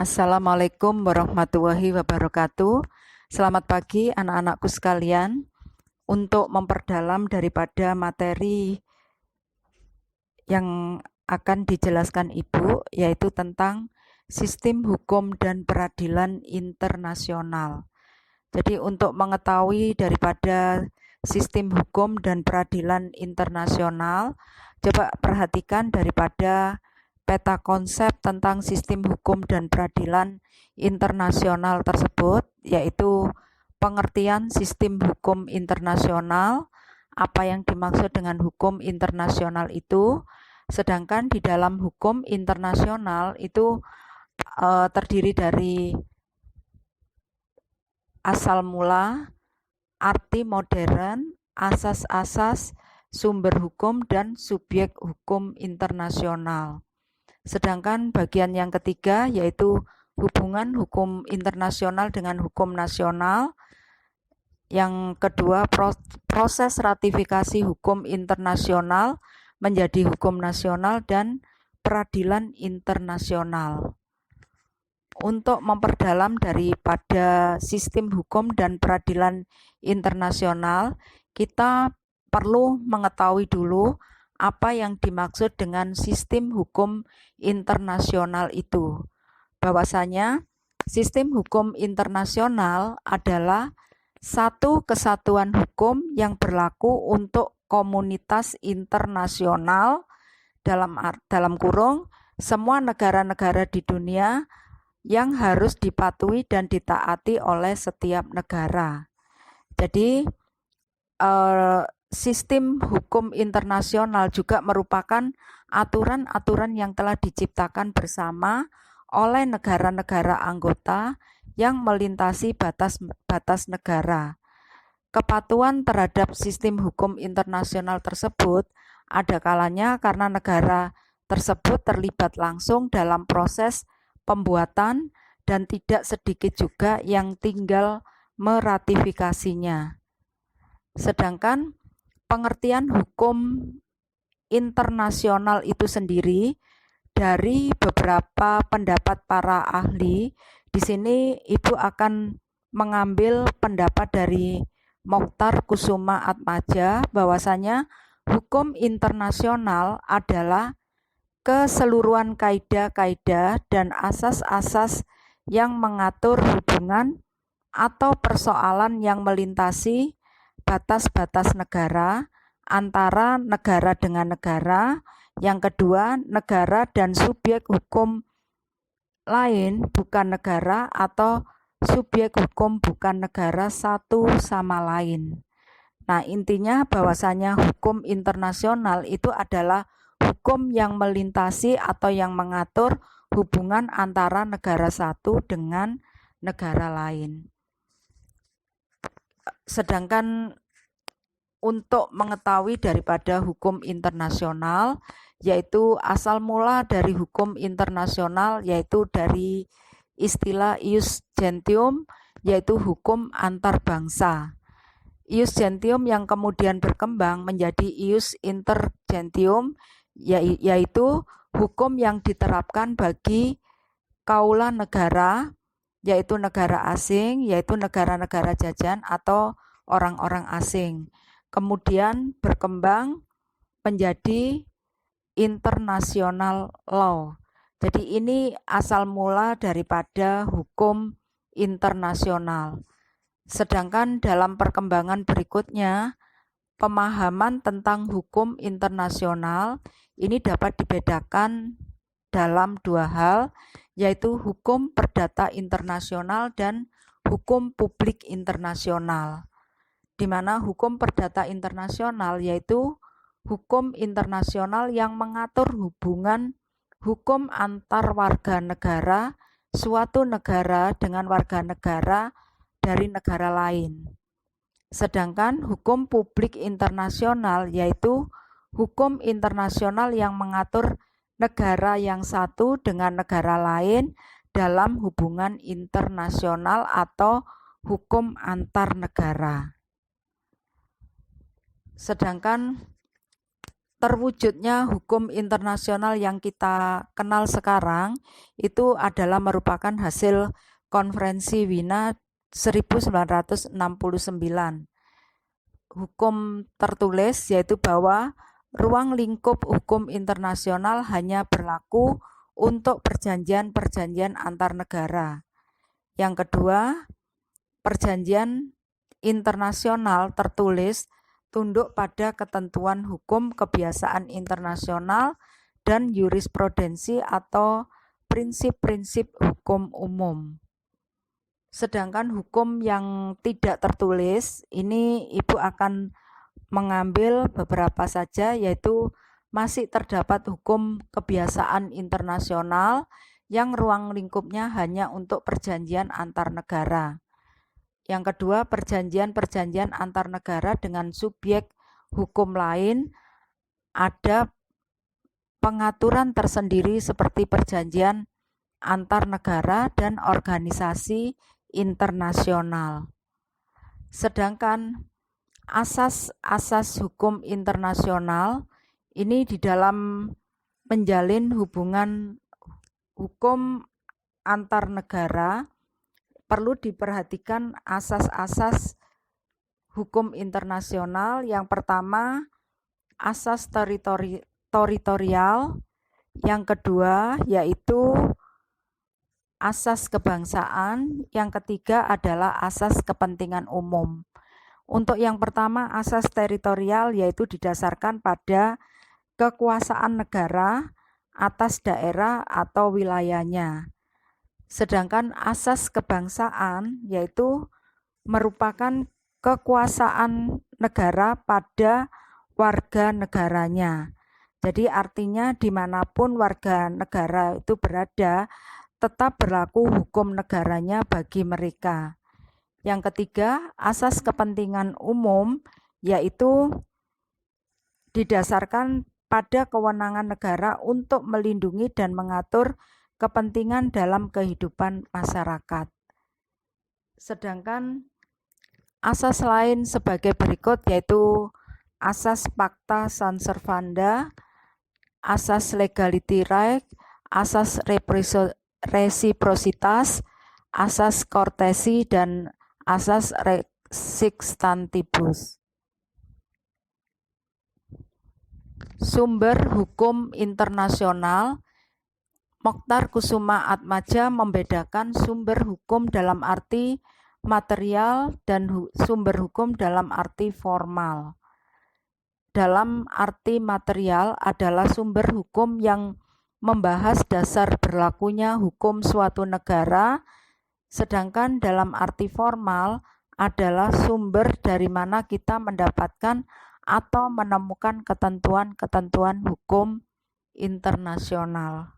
Assalamualaikum warahmatullahi wabarakatuh. Selamat pagi anak-anakku sekalian. Untuk memperdalam daripada materi yang akan dijelaskan Ibu, yaitu tentang sistem hukum dan peradilan internasional. Jadi untuk mengetahui daripada sistem hukum dan peradilan internasional, coba perhatikan daripada peta konsep tentang sistem hukum dan peradilan internasional tersebut, yaitu pengertian sistem hukum internasional, apa yang dimaksud dengan hukum internasional itu, sedangkan di dalam hukum internasional itu terdiri dari asal mula, arti modern, asas-asas, sumber hukum, dan subjek hukum internasional. Sedangkan bagian yang ketiga yaitu hubungan hukum internasional dengan hukum nasional. Yang kedua, proses ratifikasi hukum internasional menjadi hukum nasional dan peradilan internasional. Untuk memperdalam daripada sistem hukum dan peradilan internasional, kita perlu mengetahui dulu apa yang dimaksud dengan sistem hukum internasional itu. Bahwasanya sistem hukum internasional adalah satu kesatuan hukum yang berlaku untuk komunitas internasional dalam kurung semua negara-negara di dunia yang harus dipatuhi dan ditaati oleh setiap negara. Jadi sistem hukum internasional juga merupakan aturan-aturan yang telah diciptakan bersama oleh negara-negara anggota yang melintasi batas-batas negara. Kepatuhan terhadap sistem hukum internasional tersebut ada kalanya karena negara tersebut terlibat langsung dalam proses pembuatan dan tidak sedikit juga yang tinggal meratifikasinya. Sedangkan pengertian hukum internasional itu sendiri dari beberapa pendapat para ahli, di sini Ibu akan mengambil pendapat dari Mokhtar Kusuma Atmaja bahwasanya hukum internasional adalah keseluruhan kaidah-kaidah dan asas-asas yang mengatur hubungan atau persoalan yang melintasi batas-batas negara, antara negara dengan negara. Yang kedua, negara dan subjek hukum lain bukan negara atau subjek hukum bukan negara satu sama lain. Nah, intinya bahwasanya hukum internasional itu adalah hukum yang melintasi atau yang mengatur hubungan antara negara satu dengan negara lain. Sedangkan untuk mengetahui daripada hukum internasional, yaitu asal mula dari hukum internasional, yaitu dari istilah ius gentium, yaitu hukum antar bangsa. Ius gentium yang kemudian berkembang menjadi ius inter gentium, yaitu hukum yang diterapkan bagi kaula negara, yaitu negara asing, yaitu negara-negara jajan atau orang-orang asing. Kemudian berkembang menjadi international law. Jadi ini asal mula daripada hukum internasional. Sedangkan dalam perkembangan berikutnya, pemahaman tentang hukum internasional ini dapat dibedakan dalam dua hal, yaitu hukum perdata internasional dan hukum publik internasional. Di mana hukum perdata internasional yaitu hukum internasional yang mengatur hubungan hukum antar warga negara suatu negara dengan warga negara dari negara lain. Sedangkan hukum publik internasional yaitu hukum internasional yang mengatur negara yang satu dengan negara lain dalam hubungan internasional atau hukum antar negara. Sedangkan terwujudnya hukum internasional yang kita kenal sekarang itu adalah merupakan hasil Konferensi Wina 1969. Hukum tertulis yaitu bahwa ruang lingkup hukum internasional hanya berlaku untuk perjanjian-perjanjian antar negara. Yang kedua, perjanjian internasional tertulis tunduk pada ketentuan hukum kebiasaan internasional dan jurisprudensi atau prinsip-prinsip hukum umum. Sedangkan hukum yang tidak tertulis, ini Ibu akan mengambil beberapa saja, yaitu masih terdapat hukum kebiasaan internasional yang ruang lingkupnya hanya untuk perjanjian antar negara. Yang kedua, perjanjian-perjanjian antar negara dengan subjek hukum lain ada pengaturan tersendiri seperti perjanjian antar negara dan organisasi internasional. Sedangkan asas-asas hukum internasional ini di dalam menjalin hubungan hukum antar negara perlu diperhatikan asas-asas hukum internasional. Yang pertama, asas teritorial. Yang kedua yaitu asas kebangsaan, yang ketiga adalah asas kepentingan umum. Untuk yang pertama, asas teritorial yaitu didasarkan pada kekuasaan negara atas daerah atau wilayahnya. Sedangkan asas kebangsaan yaitu merupakan kekuasaan negara pada warga negaranya. Jadi artinya dimanapun warga negara itu berada, tetap berlaku hukum negaranya bagi mereka. Yang ketiga, asas kepentingan umum yaitu didasarkan pada kewenangan negara untuk melindungi dan mengatur kepentingan dalam kehidupan masyarakat. Sedangkan asas lain sebagai berikut yaitu asas pacta sunt servanda, asas legality right, asas resiprositas, asas courtesy, dan asas res sixtantibus. Sumber hukum internasional. Mokhtar Kusuma Atmaja membedakan sumber hukum dalam arti material dan sumber hukum dalam arti formal. Dalam arti material adalah sumber hukum yang membahas dasar berlakunya hukum suatu negara, sedangkan dalam arti formal adalah sumber dari mana kita mendapatkan atau menemukan ketentuan-ketentuan hukum internasional.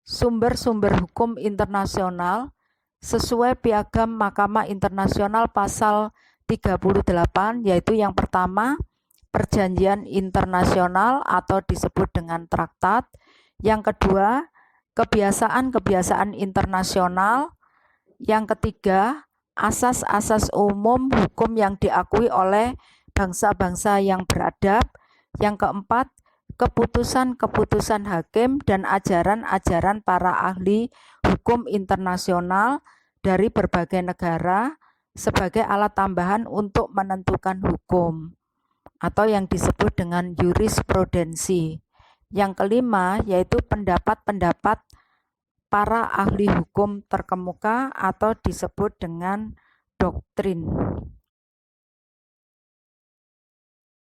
Sumber-sumber hukum internasional sesuai Piagam Mahkamah Internasional pasal 38, yaitu yang pertama, perjanjian internasional atau disebut dengan traktat. Yang kedua, kebiasaan-kebiasaan internasional. Yang ketiga, asas-asas umum hukum yang diakui oleh bangsa-bangsa yang beradab. Yang keempat, keputusan-keputusan hakim dan ajaran-ajaran para ahli hukum internasional dari berbagai negara sebagai alat tambahan untuk menentukan hukum atau yang disebut dengan jurisprudensi. Yang kelima yaitu pendapat-pendapat para ahli hukum terkemuka atau disebut dengan doktrin.